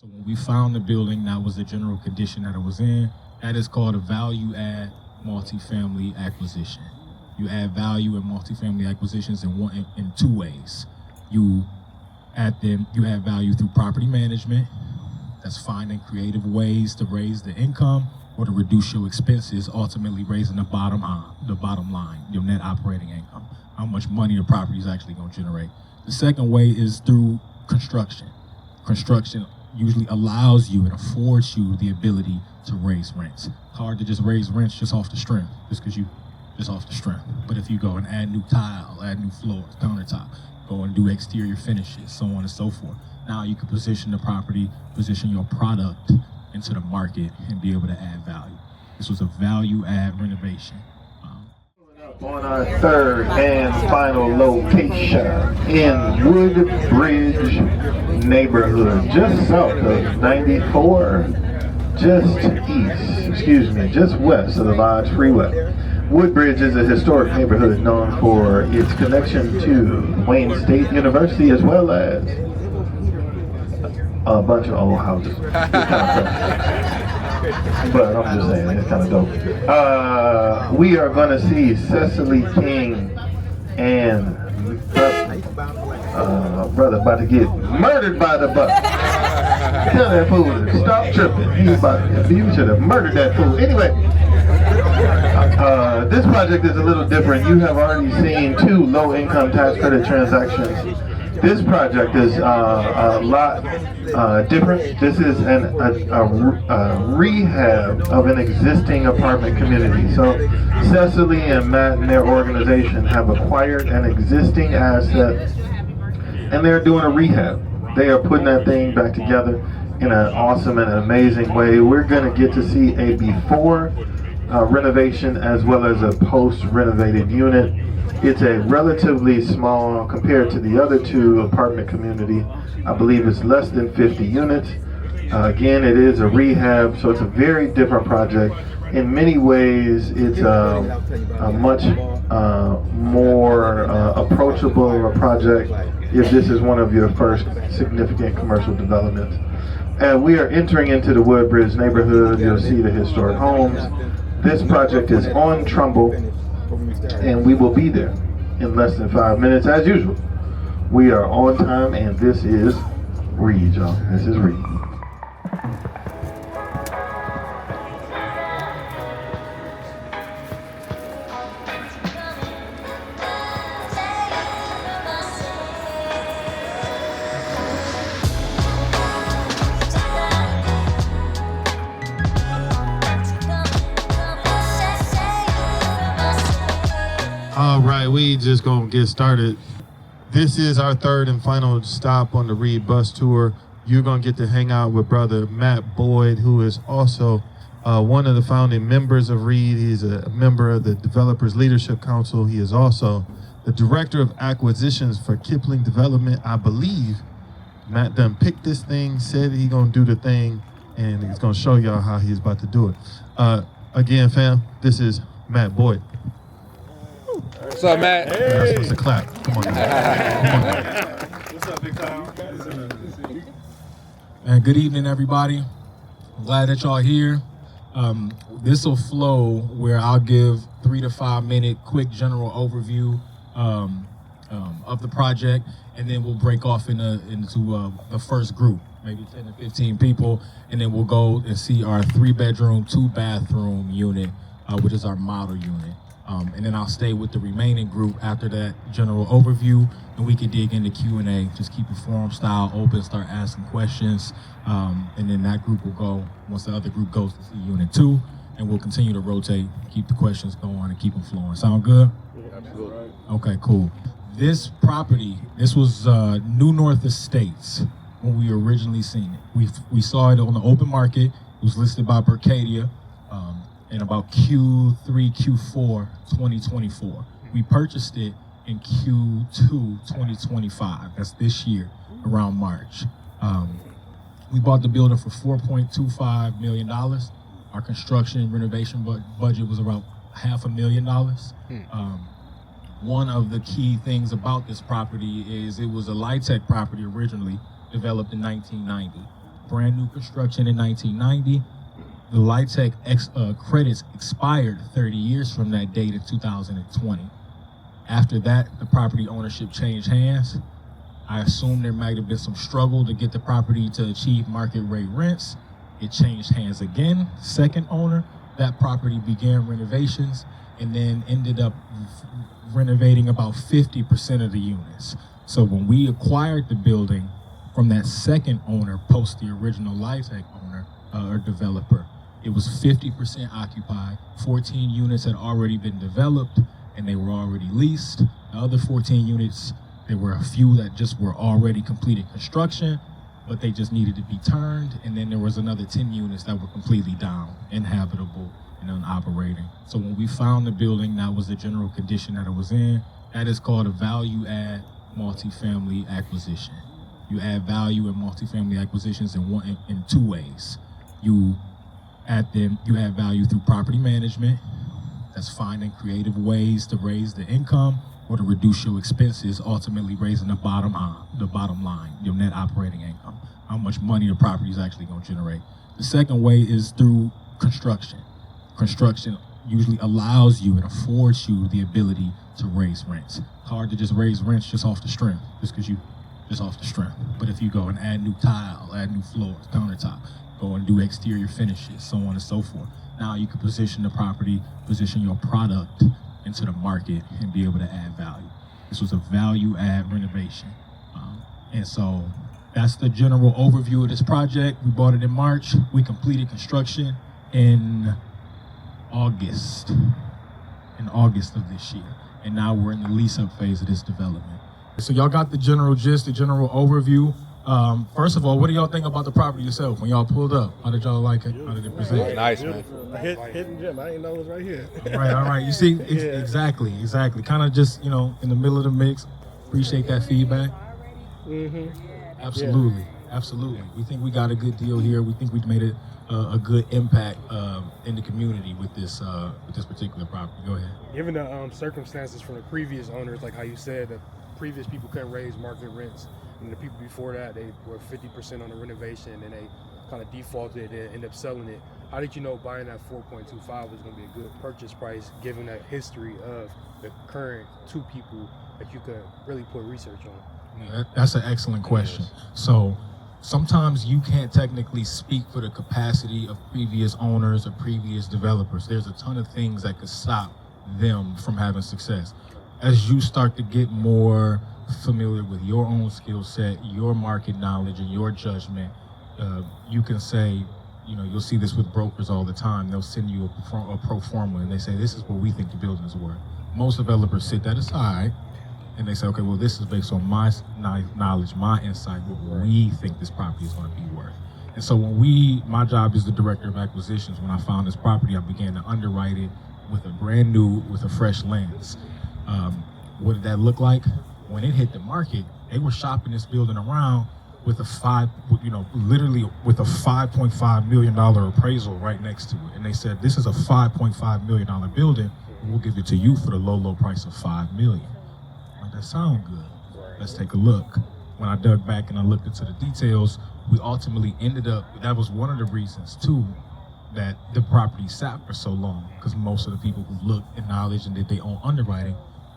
So when we found the building, that was the general condition that it was in. That is called a value add multifamily acquisition. You add value in multifamily acquisitions in two ways. You add value through property management. That's finding creative ways to raise the income or to reduce your expenses, ultimately raising the bottom line, your net operating income, how much money the property is actually going to generate. The second way is through construction. Construction usually allows you and affords you the ability to raise rents. It's hard to just raise rents just off the strength, just off the strength. But if you go and add new tile, add new floors, countertop, go and do exterior finishes, so on and so forth, now you can position the property, position your product into the market and be able to add value. This was a value add renovation. On our third and final location in Woodbridge neighborhood, just south of 94, just west of the Lodge Freeway. Woodbridge is a historic neighborhood known for its connection to Wayne State University as well as a bunch of old houses. But I'm just saying, it's kind of dope. We are going to see Cecily King and brother about to get murdered by the bus. Tell that fool to stop tripping. You should have murdered that fool. Anyway, this project is a little different. You have already seen 2 low-income tax credit transactions. This project is a lot different. This is a rehab of an existing apartment community. So Cecily and Matt and their organization have acquired an existing asset and they're doing a rehab. They are putting that thing back together in an awesome and amazing way. We're going to get to see a before renovation as well as a post-renovated unit. It's a relatively small compared to the other 2 apartment community. I believe it's less than 50 units. Again, it is a rehab, so it's a very different project. In many ways, it's a much more approachable project if this is one of your first significant commercial developments. And we are entering into the Woodbridge neighborhood. You'll see the historic homes. This project is on Trumbull, and we will be there in less than 5 minutes as usual. We are on time, and this is Reed, y'all. This is Reed. All right, we just gonna get started. This is our third and final stop on the Reed bus tour. You're gonna get to hang out with brother Matt Boyd, who is also one of the founding members of Reed. He's a member of the Developers Leadership Council. He is also the director of acquisitions for Kipling Development. I believe Matt done picked this thing, said he's gonna do the thing, and he's gonna show y'all how he's about to do it. Again, fam, this is Matt Boyd. What's up, Matt? Hey. That's supposed to clap. Come on, man. What's up, big time? And good evening, everybody. I'm glad that y'all here. This will flow where I'll give 3 to 5 minute quick general overview of the project, and then we'll break off into the first group, maybe 10 to 15 people, and then we'll go and see our 3-bedroom, 2-bathroom unit, which is our model unit. And then I'll stay with the remaining group after that general overview, and we can dig into Q&A. Just keep it forum style, open, start asking questions, and then that group will go, once the other group goes to see Unit 2, and we'll continue to rotate, keep the questions going, and keep them flowing. Sound good? Yeah, absolutely. Okay, cool. This property, this was New North Estates when we originally seen it. We saw it on the open market. It was listed by Berkadia. In about Q3, Q4, 2024. We purchased it in Q2, 2025. That's this year, around March. We bought the building for $4.25 million. Our construction renovation budget was about $500,000. One of the key things about this property is it was a LIHTC property originally, developed in 1990. brand new construction in 1990. The LIHTC credits expired 30 years from that date in 2020. After that, the property ownership changed hands. I assume there might have been some struggle to get the property to achieve market rate rents. It changed hands again, second owner. That property began renovations and then ended up renovating about 50% of the units. So when we acquired the building from that second owner post the original LIHTC owner or developer, it was 50% occupied. 14 units had already been developed and they were already leased. The other 14 units, there were a few that just were already completed construction, but they just needed to be turned. And then there was another 10 units that were completely down, inhabitable and unoperating. So when we found the building, that was the general condition that it was in. That is called a value add multifamily acquisition. You add value in multifamily acquisitions in two ways. You add value through property management. That's finding creative ways to raise the income or to reduce your expenses, ultimately raising the bottom line, your net operating income, how much money the property is actually going to generate. The second way is through construction. Construction usually allows you and affords you the ability to raise rents. It's hard to just raise rents just off the strength, just off the strength. But if you go and add new tile, add new floors, countertop, go and do exterior finishes, so on and so forth, now you can position the property, position your product into the market and be able to add value. This was a value add renovation. And so that's the general overview of this project. We bought it in March. We completed construction in August of this year. And now we're in the lease up phase of this development. So y'all got the general gist, the general overview. First of all, what do y'all think about the property yourself? When y'all pulled up, how did y'all like it? How did it present? Nice, man. Hidden gem. I didn't know it was right here. All right. You see, exactly. Kind of just, in the middle of the mix. Appreciate that feedback. Absolutely. We think we got a good deal here. We think we made a good impact in the community with this particular property. Go ahead. Given the circumstances from the previous owners, like how you said that previous people couldn't raise market rents, and the people before that, they were 50% on the renovation and they kind of defaulted and ended up selling it. How did you know buying that 4.25 was going to be a good purchase price given that history of the current two people that you could really put research on? Yeah, that's an excellent question. So sometimes you can't technically speak for the capacity of previous owners or previous developers. There's a ton of things that could stop them from having success. As you start to get more familiar with your own skill set, your market knowledge, and your judgment, you can say, you'll see this with brokers all the time. They'll send you a pro forma and they say, this is what we think the building is worth. Most developers sit that aside and they say, okay, well, this is based on my knowledge, my insight, what we think this property is going to be worth. And so my job as the director of acquisitions, when I found this property, I began to underwrite it with a fresh lens. What did that look like? When it hit the market, they were shopping this building around with literally with a $5.5 million appraisal right next to it. And they said, this is a $5.5 million building. We'll give it to you for the low price of $5 million. Like, that sound good. Let's take a look. When I dug back and I looked into the details, we ultimately ended up, that was one of the reasons too, that the property sat for so long, because most of the people who looked, acknowledged, and did their own underwriting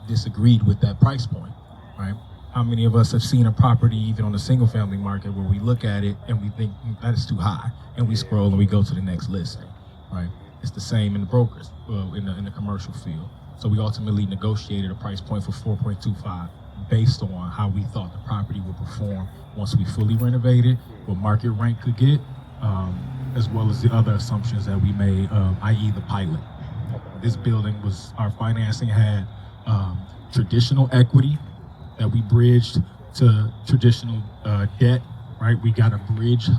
disagreed with that price point, right? How many of us have seen a property even on the single family market where we look at it and we think that is too high, and we scroll and we go to the next listing, right? It's the same in the brokers, in the commercial field. So we ultimately negotiated a price point for 4.25 based on how we thought the property would perform once we fully renovated, what market rent could get, as well as the other assumptions that we made, i.e. the pilot. This building our financing had traditional equity that we bridged to traditional debt, right? We got a bridge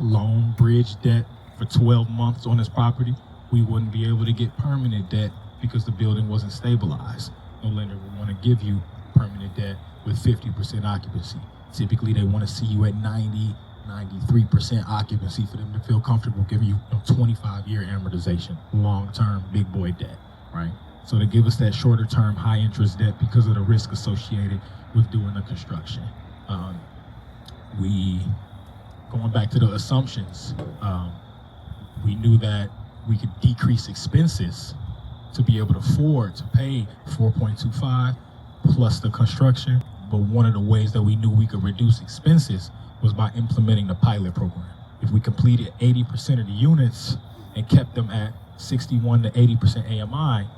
debt for 12 months on this property. We wouldn't be able to get permanent debt because the building wasn't stabilized. No lender would want to give you permanent debt with 50% occupancy. Typically, they want to see you at 93% occupancy for them to feel comfortable giving you a 25-year amortization, long-term big boy debt, right? So to give us that shorter-term high-interest debt because of the risk associated with doing the construction. We going back to the assumptions, we knew that we could decrease expenses to be able to afford to pay 4.25 plus the construction. But one of the ways that we knew we could reduce expenses was by implementing the pilot program. If we completed 80% of the units and kept them at 61 to 80% AMI,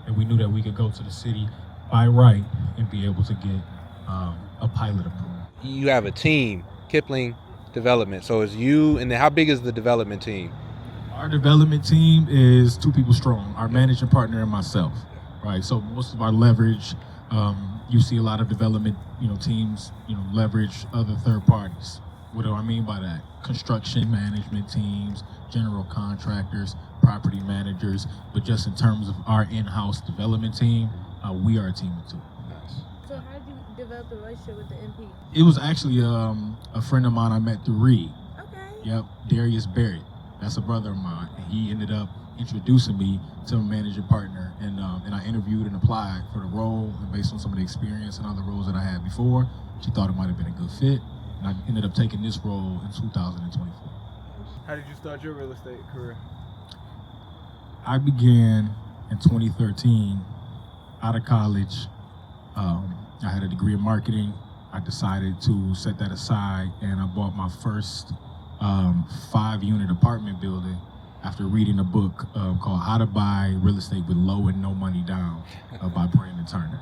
and we knew that we could go to the city by right and be able to get a pilot approved. You have a team, Kipling Development. So it's you, and then how big is the development team? Our development team is 2 people strong, our managing partner and myself, right? So most of our leverage, you see a lot of development, teams, leverage other third parties. What do I mean by that? Construction management teams, general contractors, property managers, but just in terms of our in-house development team, we are a team of 2. So how did you develop the relationship with the MP? It was actually a friend of mine I met through Reed. Okay. Yep, Darius Barrett. That's a brother of mine, and he ended up introducing me to a managing partner, and I interviewed and applied for the role, and based on some of the experience and other roles that I had before, she thought it might have been a good fit, and I ended up taking this role in 2024. How did you start your real estate career? I began in 2013 out of college. I had a degree in marketing. I decided to set that aside, and I bought my first 5-unit apartment building after reading a book called How to Buy Real Estate with Low and No Money Down by Brandon Turner.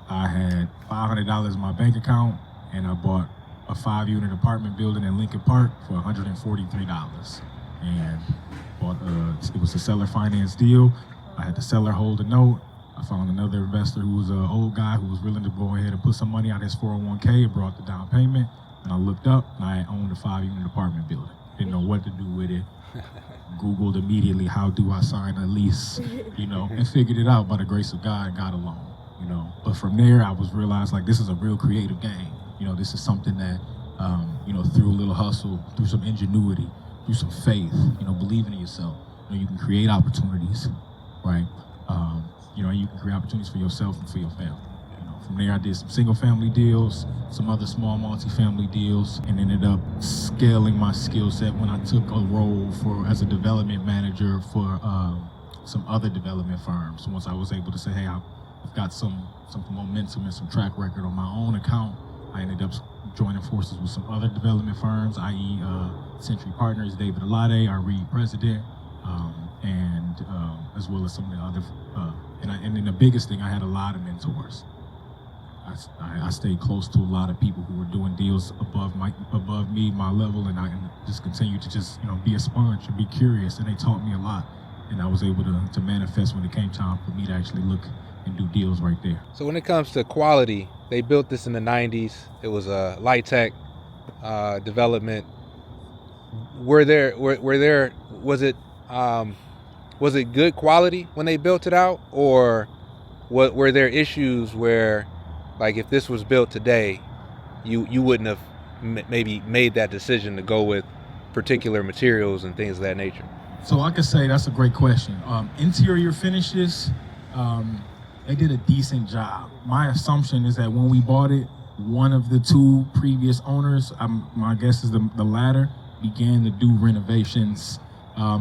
I had $500 in my bank account, and I bought a 5-unit apartment building in Lincoln Park for $143. And it was a seller finance deal. I had the seller hold a note. I found another investor who was an old guy who was willing to go ahead and put some money out his 401k and brought the down payment. And I looked up, and I owned a 5-unit apartment building. Didn't know what to do with it. Googled immediately, how do I sign a lease, and figured it out by the grace of God and got along, But from there, I realized like this is a real creative game. This is something that, through a little hustle, through some ingenuity, through some faith, believing in yourself, you can create opportunities, right? You can create opportunities for yourself and for your family. From there, I did some single-family deals, some other small multi-family deals, and ended up scaling my skill set when I took a role as a development manager for some other development firms. Once I was able to say, hey, I've got some momentum and some track record on my own account, I ended up joining forces with some other development firms, i.e. Century Partners, David Alade, our Reed president, and as well as some of the other, and then the biggest thing, I had a lot of mentors. I stayed close to a lot of people who were doing deals above me, my level, and I just continued to be a sponge and be curious, and they taught me a lot, and I was able to manifest when it came time for me to actually look and do deals right there. So when it comes to quality, they built this in the 90s. It was a LIHTC development. Was it good quality when they built it out, or were there issues where, like, if this was built today, you wouldn't have maybe made that decision to go with particular materials and things of that nature? So I could say that's a great question. Interior finishes, they did a decent job. My assumption is that when we bought it, one of the 2 previous owners, my guess is the latter, began to do renovations.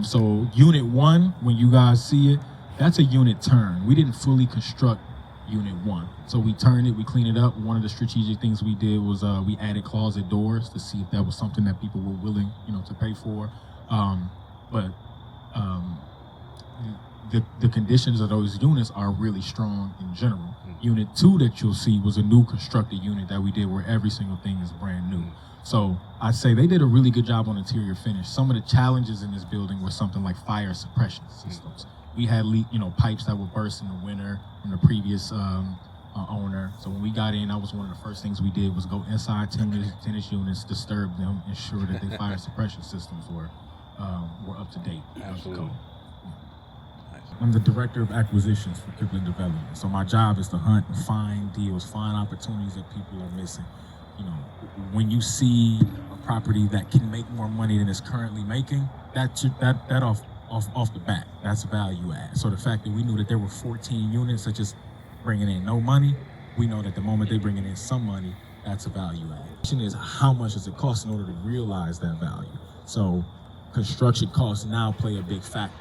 So unit 1, when you guys see it, that's a unit turn. We didn't fully construct unit 1. So we turned it, we cleaned it up. One of the strategic things we did was we added closet doors to see if that was something that people were willing, to pay for. But the conditions of those units are really strong in general. Unit 2 that you'll see was a new constructed unit that we did where every single thing is brand new. So I'd say they did a really good job on interior finish. Some of the challenges in this building were something like fire suppression systems. We had pipes that would burst in the winter from the previous owner. So when we got in, that was one of the first things we did was go inside tennis units, disturb them, ensure that their fire suppression systems were up to date. Absolutely. I'm the director of acquisitions for Kipling Development. So my job is to hunt and find deals, find opportunities that people are missing. When you see a property that can make more money than it's currently making, that off the bat, that's value add. So the fact that we knew that there were 14 units that just bringing in no money, we know that the moment they bringing in some money, That's a value add. The question is, how much does it cost in order to realize that value? So construction costs now play a big factor.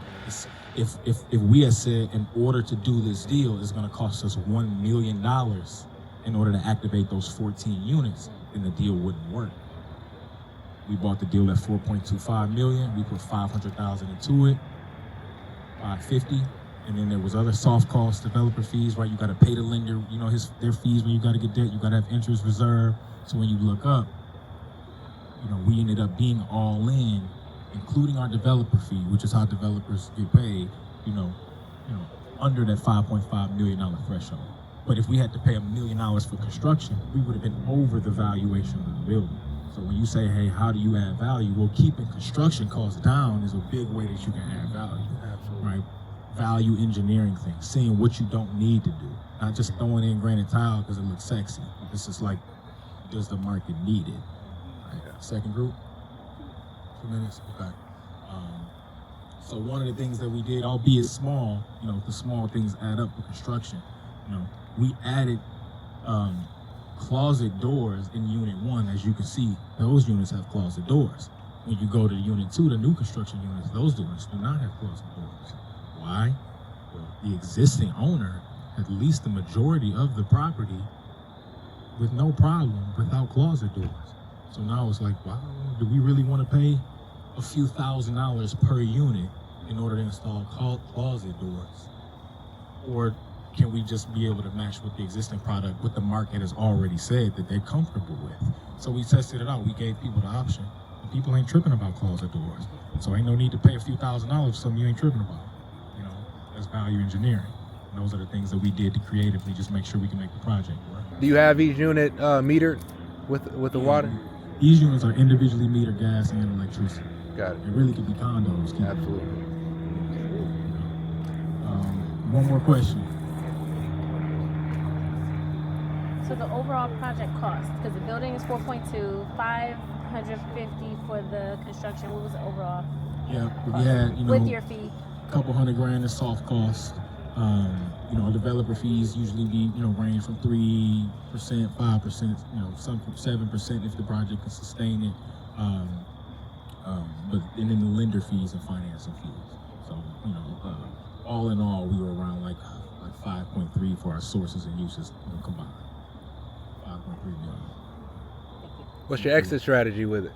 If we had said in order to do this deal, it's going to cost us $1 million in order to activate those 14 units, then the deal wouldn't work. We bought the deal at $4.25 million. We put $500,000 into it, $550,000, and then there was other soft costs, developer fees, right? You got to pay the lender, you know, their fees when you got to get debt. You got to have interest reserve. So when you look up, you know, we ended up being all in, including our developer fee, which is how developers get paid. You know, under that $5.5 million threshold. But if we had to pay $1 million for construction, we would have been over the valuation of the building. So when you say, hey, how do you add value? Well, keeping construction costs down is a big way that you can add value. Absolutely. Right? Value engineering things, seeing what you don't need to do. Not just throwing in granite tile because it looks sexy. This is like, does the market need it? Right? Second group? 2 minutes? Okay. So one of the things that we did, albeit small, you know, the small things add up for construction. You know, we added closet doors in Unit 1. As you can see, those units have closet doors. When you go to Unit 2, the new construction units, those units do not have closet doors. Why? Well, the existing owner had leased the majority of the property with no problem without closet doors. So now it's like, wow, do we really want to pay a few $1,000s per unit in order to install closet doors? Or can we just be able to match with the existing product, what the market has already said that they're comfortable with? So we tested it out. We gave people the option. And people ain't tripping about closet doors. So ain't no need to pay a few $1,000s for something you ain't tripping about. You know, that's value engineering. And those are the things that we did to creatively just make sure we can make the project work. Do you have each unit metered with the water? These units are individually metered gas and electricity. Got it. It really could be condos. Absolutely. One more question. So the overall project cost, because the building is 4.2, 550 for the construction. What was the overall? Yeah, we had, you know, with your fee, a couple $100,000 in soft costs. You know, developer fees usually be, you know, range from 3%, 5%, you know, some from 7% if the project can sustain it. But and then the lender fees and financing fees. So, you know, all in all, we were around like 5.3 for our sources and uses, you know, combined. 5.3 million. What's your exit strategy with it?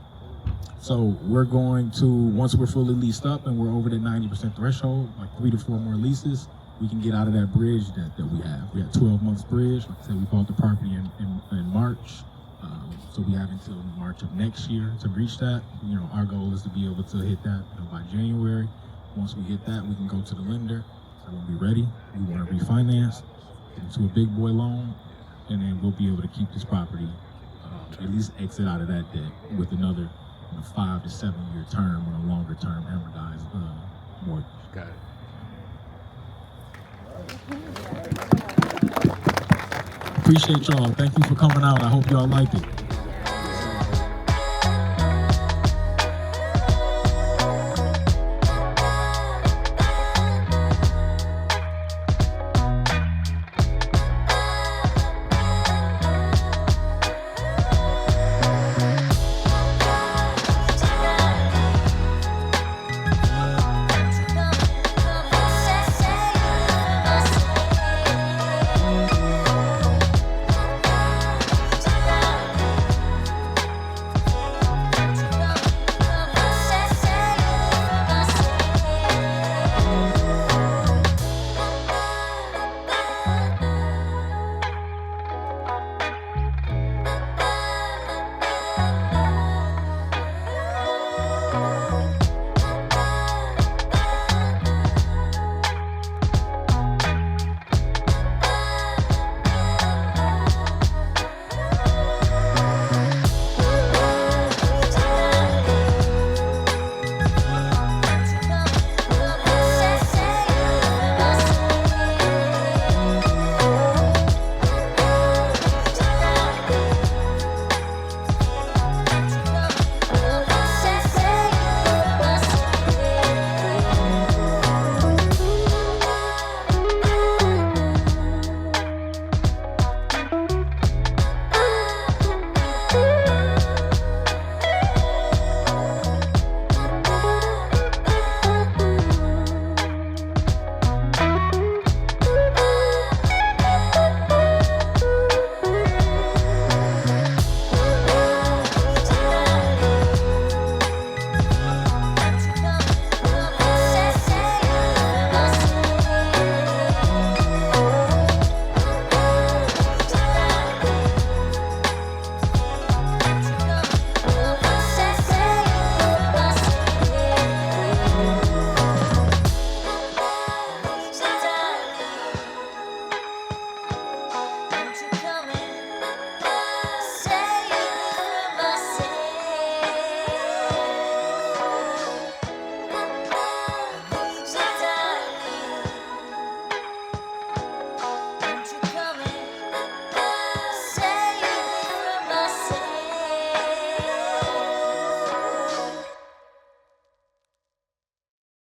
So we're going to, once we're fully leased up and we're over the 90% threshold, like 3 to 4 more leases, we can get out of that bridge that we have. We have 12 months bridge. Like I said, we bought the property in March. So we have until March of next year to reach that. You know, our goal is to be able to hit that, you know, by January. Once we hit that, we can go to the lender. So when we're ready, we want to refinance, get into a big boy loan, and then we'll be able to keep this property, at least exit out of that debt with another 5 to 7 year term on a longer term amortized mortgage. Got it. Appreciate y'all. Thank you for coming out. I hope y'all liked it.